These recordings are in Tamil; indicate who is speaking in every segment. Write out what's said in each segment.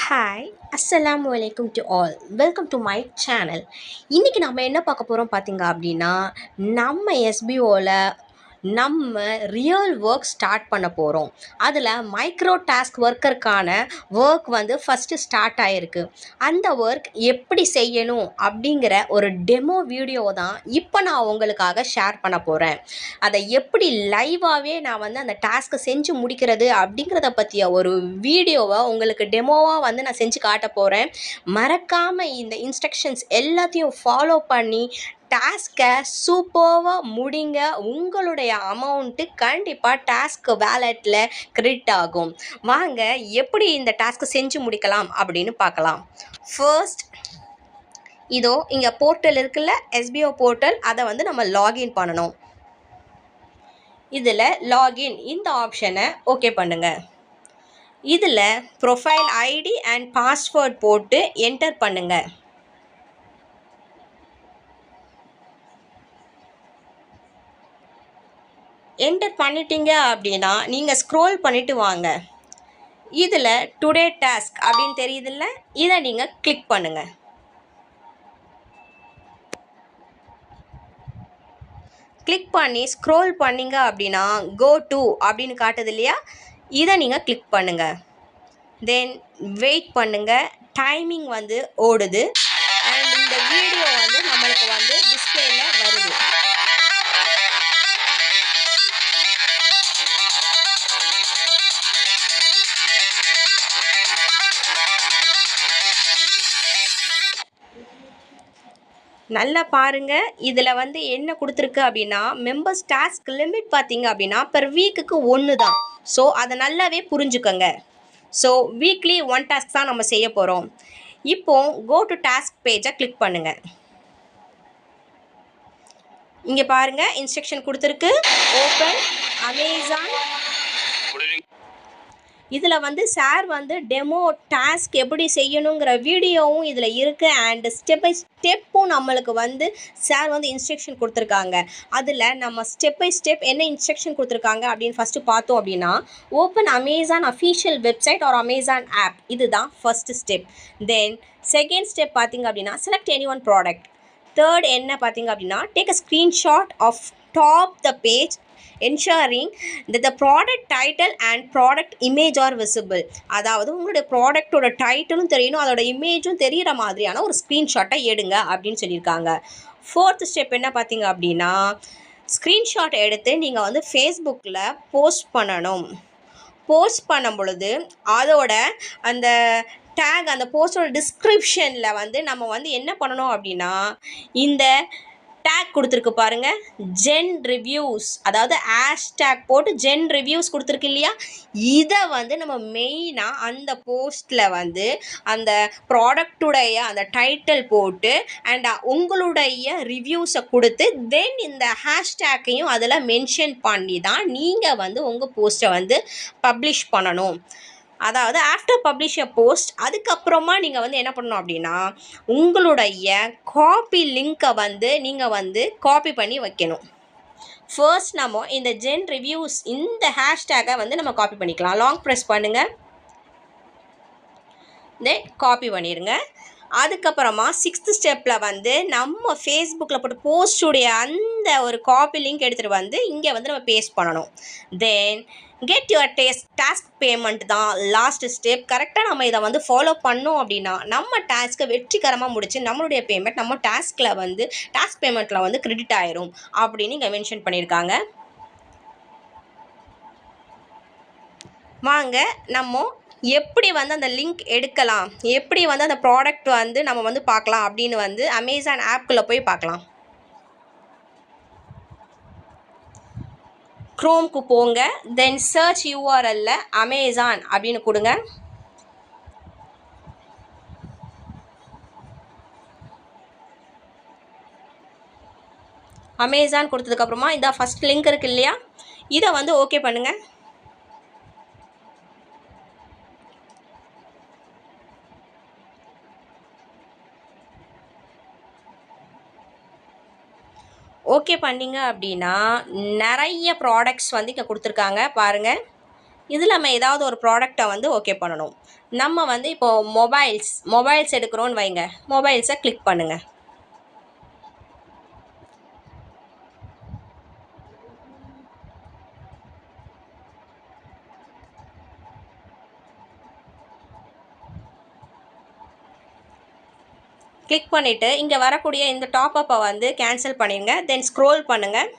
Speaker 1: ஹாய் அஸ்ஸலாமு அலைக்கும் to all welcome to my channel. இன்றைக்கி நம்ம என்ன பார்க்க போகிறோம் பார்த்தீங்க அப்படின்னா, நம்ம எஸ்பிஓவில் நம்ம ரியல் ஒர்க் ஸ்டார்ட் பண்ண போகிறோம். அதில் மைக்ரோ டாஸ்க் ஒர்க்கருக்கான ஒர்க் வந்து ஃபஸ்ட்டு ஸ்டார்ட் ஆகிருக்கு. அந்த ஒர்க் எப்படி செய்யணும் அப்படிங்கிற ஒரு டெமோ வீடியோ தான் இப்போ நான் உங்களுக்காக ஷேர் பண்ண போகிறேன். அதை எப்படி லைவாகவே நான் வந்து அந்த டாஸ்க்கை செஞ்சு முடிக்கிறது அப்படிங்கிறத பற்றிய ஒரு வீடியோவை உங்களுக்கு டெமோவாக வந்து நான் செஞ்சு காட்ட போகிறேன். மறக்காமல் இந்த இன்ஸ்ட்ரக்ஷன்ஸ் எல்லாத்தையும் ஃபாலோ பண்ணி டாஸ்க்கை சூப்பராக முடிங்க. உங்களுடைய அமௌண்ட்டு கண்டிப்பாக டாஸ்க் வேலெட்டில் கிரெடிட் ஆகும். வாங்க எப்படி இந்த டாஸ்க்கை செஞ்சு முடிக்கலாம் அப்படின்னு பார்க்கலாம். ஃபர்ஸ்ட் இதோ இங்கே போர்ட்டல் இருக்குல்ல, எஸ்பிஓ போர்ட்டல், அதை வந்து நம்ம லாகின் பண்ணணும். இதில் லாகின் இந்த ஆப்ஷனை ஓகே பண்ணுங்கள். இதில் ப்ரொஃபைல் ஐடி அண்ட் பாஸ்வேர்ட் போட்டு என்டர் பண்ணுங்கள். என்டர் பண்ணிட்டீங்க அப்படின்னா நீங்கள் ஸ்க்ரோல் பண்ணிவிட்டு வாங்க. இதில் டுடே டாஸ்க் அப்படின்னு தெரியுதுல்ல, இதை நீங்கள் கிளிக் பண்ணுங்கள். கிளிக் பண்ணி ஸ்க்ரோல் பண்ணிங்க அப்படின்னா கோ டு அப்படின்னு காட்டுது இல்லையா, இதை நீங்கள் கிளிக் பண்ணுங்கள். தென் வெயிட் பண்ணுங்கள். டைமிங் வந்து ஓடுது அண்ட் இந்த வீடியோ வந்து நம்மளுக்கு வந்து டிஸ்பிளேல வருது. நல்லா பாருங்கள். இதில் வந்து என்ன கொடுத்துருக்கு அப்படின்னா, மெம்பர்ஸ் டாஸ்க் லிமிட் பார்த்தீங்க அப்படின்னா பெர் வீக்குக்கு 1 தான். ஸோ அதை நல்லாவே புரிஞ்சுக்கோங்க. ஸோ வீக்லி 1 டாஸ்க் தான் நம்ம செய்ய போகிறோம். இப்போது கோ டு டாஸ்க் பேஜை கிளிக் பண்ணுங்கள். இங்கே பாருங்கள், இன்ஸ்ட்ரக்ஷன் கொடுத்துருக்கு. Open Amazon. இதில் வந்து சார் வந்து டெமோ டாஸ்க் எப்படி செய்யணுங்கிற வீடியோவும் இதில் இருக்குது அண்ட் ஸ்டெப் பை ஸ்டெப்பும் நம்மளுக்கு வந்து சார் வந்து இன்ஸ்ட்ரக்ஷன் கொடுத்துருக்காங்க. அதில் நம்ம ஸ்டெப் பை ஸ்டெப் என்ன இன்ஸ்ட்ரக்ஷன் கொடுத்துருக்காங்க அப்படின்னு ஃபஸ்ட்டு பார்த்தோம் அப்படின்னா, open Amazon official website or Amazon app, இதுதான் first step. Then second step பார்த்திங்க அப்படின்னா select any one product. Third என்ன பார்த்திங்க அப்படின்னா take a screenshot of top the page ensuring that the product title and product image are visible. அதாவது உங்களுடைய ப்ராடக்டோட டைட்டிலும் தெரியணும், அதோட இமேஜும் தெரிகிற மாதிரியான ஒரு ஸ்க்ரீன்ஷாட்டை எடுங்க அப்படின்னு சொல்லியிருக்காங்க. ஃபோர்த் ஸ்டெப் என்ன பார்த்தீங்க அப்படின்னா, ஸ்க்ரீன்ஷாட் எடுத்து நீங்கள் வந்து ஃபேஸ்புக்கில் போஸ்ட் பண்ணணும். போஸ்ட் பண்ணும் பொழுது அதோட அந்த டேக், அந்த போஸ்டோட டிஸ்கிரிப்ஷனில் வந்து நம்ம வந்து என்ன பண்ணணும் அப்படின்னா, இந்த டேக் கொடுத்துருக்கு பாருங்கள், ஜென் ரிவ்யூஸ், அதாவது ஹேஷ்டேக் போட்டு ஜென் ரிவ்யூஸ் கொடுத்துருக்கு இல்லையா, இதை வந்து நம்ம மெயினாக அந்த போஸ்ட்டில் வந்து அந்த ப்ராடக்டுடைய அந்த டைட்டில் போட்டு அண்ட் உங்களுடைய ரிவ்யூஸை கொடுத்து தென் இந்த ஹேஷ்டேக்கையும் அதில் மென்ஷன் பண்ணி தான் நீங்கள் வந்து உங்கள் போஸ்ட்டை வந்து பப்ளிஷ் பண்ணணும். அதாவது ஆஃப்டர் பப்ளிஷ் அ போஸ்ட், அதுக்கப்புறமா நீங்கள் வந்து என்ன பண்ணணும் அப்படின்னா, உங்களுடைய காப்பி லிங்க்கை வந்து நீங்கள் வந்து காப்பி பண்ணி வைக்கணும். ஃபர்ஸ்ட் நம்ம இந்த ஜென் ரிவ்யூஸ் இந்த ஹேஷ்டேக்கை வந்து நம்ம காப்பி பண்ணிக்கலாம். லாங் ப்ரெஸ் பண்ணுங்கள், தென் காப்பி பண்ணிடுங்க. அதுக்கப்புறமா சிக்ஸ்த் ஸ்டெப்பில் வந்து நம்ம ஃபேஸ்புக்கில் போட்டு போஸ்டுடைய அந்த ஒரு காப்பி லிங்க் எடுத்துகிட்டு வந்து இங்கே வந்து நம்ம பேஸ்ட் பண்ணணும். தென் கெட் யுவர் டாஸ்க் பேமெண்ட் தான் லாஸ்ட் ஸ்டெப். கரெக்டாக நம்ம இதை வந்து ஃபாலோ பண்ணோம் அப்படின்னா நம்ம டாஸ்க்கை வெற்றிகரமாக முடிச்சு நம்மளுடைய பேமெண்ட் நம்ம டாஸ்கில் வந்து டாஸ்க் பேமெண்ட்டில் வந்து கிரெடிட் ஆயிரும் அப்படின்னு இங்கே மென்ஷன் பண்ணியிருக்காங்க. வாங்க நம்ம எப்படி வந்து அந்த லிங்க் எடுக்கலாம், எப்படி வந்து அந்த ப்ராடக்ட் வந்து நம்ம வந்து பார்க்கலாம் அப்படின்னு வந்து அமேசான் ஆப்குள்ளே போய் பார்க்கலாம். க்ரோம்க்கு போங்க, தென் சர்ச் யூஆர்எல்ல அமேசான் அப்படின்னு கொடுங்க. அமேசான் கொடுத்ததுக்கப்புறமா இந்த ஃபஸ்ட் லிங்க் இருக்குது இல்லையா, இதை வந்து ஓகே பண்ணுங்கள். ஓகே பண்ணிங்க அப்படின்னா நிறைய ப்ராடக்ட்ஸ் வந்து இங்கே கொடுத்துருக்காங்க பாருங்கள். இதில் நம்ம ஏதாவது ஒரு ப்ராடக்டை வந்து ஓகே பண்ணணும். நம்ம வந்து இப்போது மொபைல்ஸ் எடுக்கிறோன்னு வைங்க. மொபைல்ஸை கிளிக் பண்ணுங்கள். கிளிக் பண்ணிவிட்டு இங்கே வரக்கூடிய இந்த டாப்அப்பை வந்து கேன்சல் பண்ணிடுங்க. தென் ஸ்க்ரோல் பண்ணுங்கள்.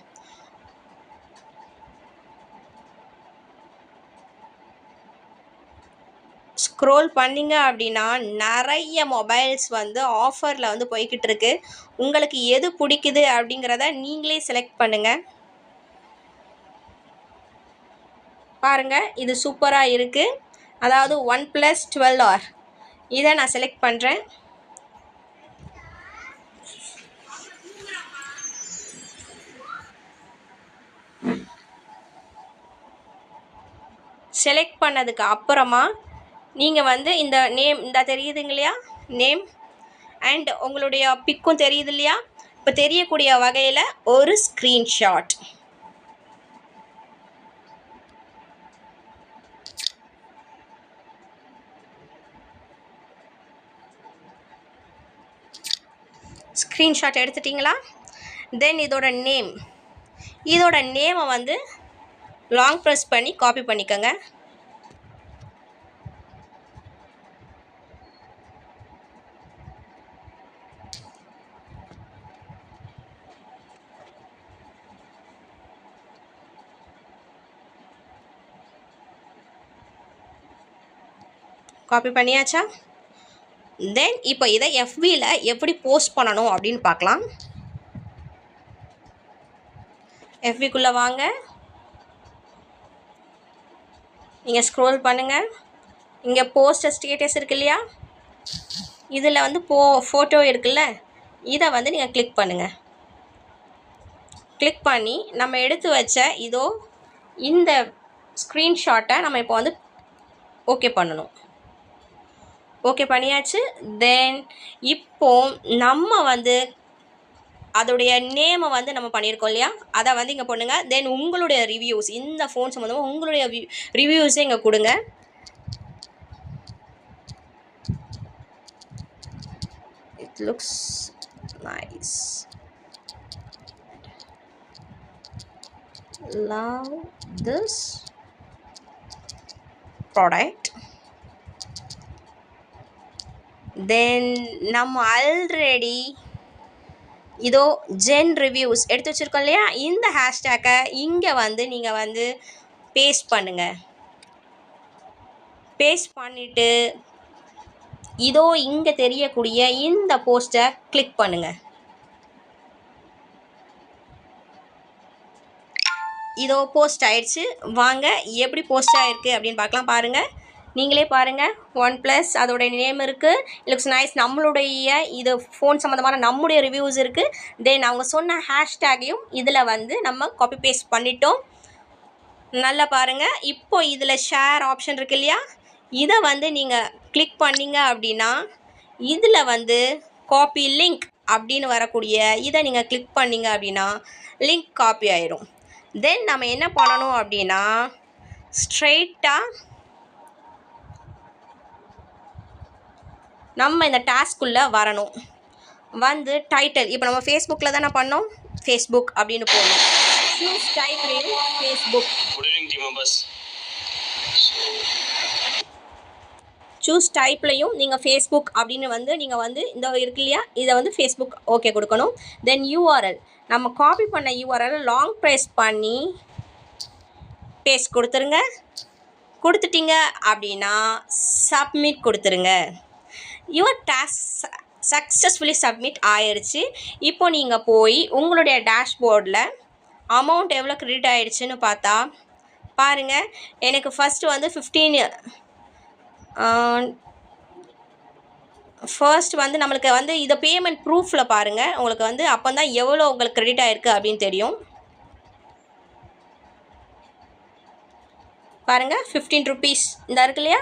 Speaker 1: ஸ்க்ரோல் பண்ணிங்க அப்படின்னா நிறைய மொபைல்ஸ் வந்து ஆஃபரில் வந்து போய்கிட்டு இருக்கு. உங்களுக்கு எது பிடிக்குது அப்படிங்கிறத நீங்களே செலக்ட் பண்ணுங்கள். பாருங்கள், இது சூப்பராக இருக்குது. அதாவது OnePlus 12R இதை நான் செலக்ட் பண்ணுறேன். செலக்ட் பண்ணதுக்கு அப்புறமா நீங்கள் வந்து இந்த நேம் இந்த தெரியுதுங்க இல்லையா, நேம் அண்ட் உங்களுடைய பிக்கும் தெரியுது இல்லையா. இப்போ தெரியக்கூடிய வகையில் ஒரு ஸ்க்ரீன்ஷாட் எடுத்துட்டிங்களா. தென் இதோட நேமை வந்து லாங் ப்ரெஸ் பண்ணி காப்பி பண்ணிக்கோங்க. காப்பி பண்ணியாச்சா. தென் இப்போ இதை FBல எப்படி போஸ்ட் பண்ணணும் அப்படின்னு பார்க்கலாம். FBக்குள்ளே வாங்க. நீங்கள் ஸ்க்ரோல் பண்ணுங்கள். இங்கே போஸ்ட் ஸ்டேட்டஸ் இருக்கு இல்லையா, இதில் வந்து ஃபோட்டோ இருக்குல்ல, இதை வந்து நீங்கள் கிளிக் பண்ணுங்கள். கிளிக் பண்ணி நம்ம எடுத்து வச்ச இந்த ஸ்க்ரீன்ஷாட்டை நம்ம இப்போ வந்து ஓகே பண்ணணும். ஓகே பண்ணியாச்சு. தென் இப்போ நம்ம வந்து அதோடைய நேமை வந்து நம்ம பண்ணியிருக்கோம் இல்லையா, அதை வந்து இங்கே பண்ணுங்க. தென் உங்களுடைய ரிவ்யூஸ், இந்த ஃபோன் சம்மந்தமாக உங்களுடைய ரிவ்யூஸை இங்கே கொடுங்க. It looks nice, love this product. தென் நம்ம ஆல்ரெடி ஜென் ரிவ்யூஸ் எடுத்து வச்சுருக்கோம் இல்லையா, இந்த ஹேஷ்டேக்கை இங்கே வந்து நீங்கள் வந்து பேஸ்ட் பண்ணுங்கள். பேஸ்ட் பண்ணிவிட்டு இங்கே தெரியக்கூடிய இந்த போஸ்ட்டை கிளிக் பண்ணுங்கள். போஸ்ட் ஆயிடுச்சு. வாங்க எப்படி போஸ்ட் ஆகிருக்கு அப்படின்னு பார்க்கலாம். பாருங்கள், நீங்களே பாருங்கள். OnePlus அதோடைய நேம் இருக்குது. Looks nice. நம்மளுடைய இது ஃபோன் சம்மந்தமான நம்முடைய ரிவ்யூஸ் இருக்குது. தென் அவங்க சொன்ன ஹேஷ்டேக்கையும் இதில் வந்து நம்ம காப்பி பேஸ்ட் பண்ணிட்டோம். நல்லா பாருங்கள். இப்போ இதில் ஷேர் ஆப்ஷன் இருக்கு இல்லையா, இதை வந்து நீங்கள் கிளிக் பண்ணிங்க அப்படின்னா இதில் வந்து காப்பி லிங்க் அப்படின்னு வரக்கூடிய இதை நீங்கள் கிளிக் பண்ணிங்க அப்படின்னா லிங்க் காப்பி ஆயிரும். தென் நம்ம என்ன பண்ணணும் அப்படின்னா ஸ்ட்ரெயிட்டாக நம்ம இந்த டாஸ்க்குள்ளே வரணும். வந்து டைட்டில் இப்போ நம்ம ஃபேஸ்புக்கில் தானே பண்ணோம், ஃபேஸ்புக் அப்படின்னு போகணும். சூஸ் டைப்லையும் ஃபேஸ்புக், சூஸ் டைப்லையும் நீங்கள் ஃபேஸ்புக் அப்படின்னு வந்து நீங்கள் வந்து இந்த இருக்கு இல்லையா, இதை வந்து ஃபேஸ்புக் ஓகே கொடுக்கணும். தென் URL நம்ம காப்பி பண்ண URL லாங் ப்ரெஸ் பண்ணி பேஸ்ட் கொடுத்துருங்க. கொடுத்துட்டிங்க அப்படின்னா சப்மிட் கொடுத்துருங்க. யுவர் டாஸ்க் சக்ஸஸ்ஃபுல்லி சப்மிட் ஆயிடுச்சு. இப்போ நீங்கள் போய் உங்களுடைய டேஷ்போர்டில் அமௌண்ட் எவ்வளோ கிரெடிட் ஆகிடுச்சின்னு பார்த்தா பாருங்கள். எனக்கு ஃபஸ்ட்டு வந்து 15 ஃபர்ஸ்ட் வந்து நம்மளுக்கு வந்து இதை பேமெண்ட் ப்ரூஃபில் பாருங்கள். உங்களுக்கு வந்து அப்போ தான் எவ்வளோ உங்களுக்கு கிரெடிட் ஆகிருக்கு அப்படின்னு தெரியும். பாருங்கள் 15 rupees இந்த இருக்கு இல்லையா,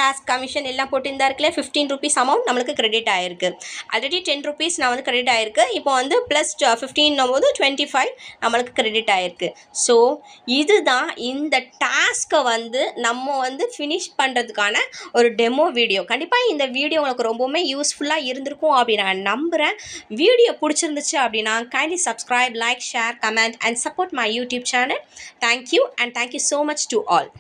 Speaker 1: டாஸ்க் கமிஷன் எல்லாம் போட்டு இருந்தா இருக்குல்ல 15 ருபீஸ் அமௌண்ட் நம்மளுக்கு கிரெடிட் ஆயிருக்கு. ஆல்ரெடி 10 ருபீஸ் நான் வந்து கிரெடிட் ஆயிருக்கு. இப்போ வந்து ப்ளஸ் 15 போது 25 நம்மளுக்கு கிரெடிட் ஆயிருக்கு. ஸோ இதுதான் இந்த டாஸ்க்கை வந்து நம்ம வந்து ஃபினிஷ் பண்ணுறதுக்கான ஒரு டெமோ வீடியோ. கண்டிப்பாக இந்த வீடியோ உங்களுக்கு ரொம்பவுமே யூஸ்ஃபுல்லாக இருந்திருக்கும் அப்படின்னு நான் நம்புகிறேன். வீடியோ பிடிச்சிருந்துச்சு அப்படின்னா kindly subscribe, like, share, comment and support my YouTube channel. Thank you and thank you so much to all.